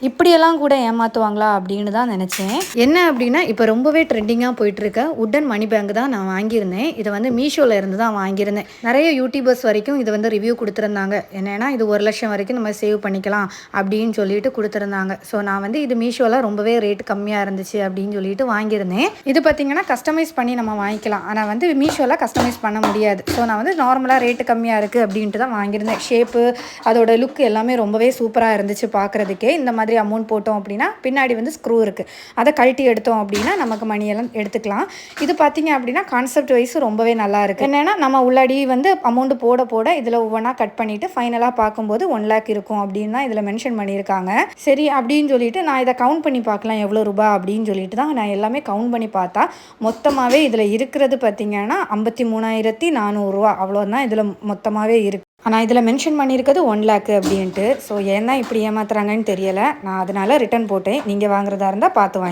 இப்படியெல்லாம் கூட ஏமாற்றுவாங்களா அப்படின்னு தான் நினச்சேன். என்ன அப்படின்னா, இப்போ ரொம்பவே ட்ரெண்டிங்காக போயிட்டுருக்க உட்டன் மணி பேங்க் தான் நான் வாங்கியிருந்தேன். இதை வந்து மீஷோவில் இருந்து தான் வாங்கியிருந்தேன். நிறைய யூடியூபர்ஸ் வரைக்கும் இது வந்து ரிவ்யூ கொடுத்துருந்தாங்க. என்னென்னா இது 1,00,000 வரைக்கும் நம்ம சேவ் பண்ணிக்கலாம் அப்படின்னு சொல்லிட்டு கொடுத்துருந்தாங்க. ஸோ நான் வந்து இது மீஷோவில் ரொம்பவே ரேட் கம்மியாக இருந்துச்சு அப்படின்னு சொல்லிட்டு வாங்கியிருந்தேன். இது பார்த்திங்கன்னா கஸ்டமைஸ் பண்ணி நம்ம வாங்கிக்கலாம். ஆனால் வந்து மீஷோவில் கஸ்டமைஸ் பண்ண முடியாது. ஸோ நான் வந்து நார்மலாக ரேட்டு கம்மியாக இருக்குது அப்படின்ட்டு தான் வாங்கியிருந்தேன். ஷேப்பு அதோட லுக் எல்லாமே ரொம்பவே சூப்பராக இருந்துச்சு பார்க்குறதுக்கே. இந்த மாதிரி அமௌண்ட் போட்டோம் அப்படின்னா பின்னாடி வந்து ஸ்க்ரூ இருக்குது, அதை கழட்டி எடுத்தோம் அப்படின்னா நமக்கு மணியெல்லாம் எடுத்துக்கலாம். இது பார்த்திங்க அப்படின்னா கான்செப்ட் வைஸ் ரொம்பவே நல்லா இருக்குது. என்னென்னா நம்ம உள்ளாடி வந்து அமௌண்ட் போட போட இதில் ஒவ்வொன்றா கட் பண்ணிவிட்டு ஃபைனலாக பார்க்கும்போது 1,00,000 இருக்கும் அப்படின்னு தான் இதில் மென்ஷன் பண்ணியிருக்காங்க. சரி அப்படின்னு சொல்லிட்டு நான் இதை கவுண்ட் பண்ணி பார்க்கலாம் எவ்வளோ ரூபா அப்படின்னு சொல்லிட்டு தான் நான் எல்லாமே கவுண்ட் பண்ணி பார்த்தா மொத்தமாகவே இதில் இருக்கிறது பார்த்திங்கன்னா 53,400 அவ்வளோதான் இதில் மொத்தமாகவே இருக்குது. ஆனால் இதில் மென்ஷன் பண்ணியிருக்கிறது 1,00,000 அப்படின்ட்டு. ஸோ ஏன் தான் இப்படி ஏமாத்துறாங்கன்னு தெரியலை. நான் அதனால் ரிட்டன் போட்டேன். நீங்கள் வாங்குறதா இருந்தால் பார்த்து வாங்கி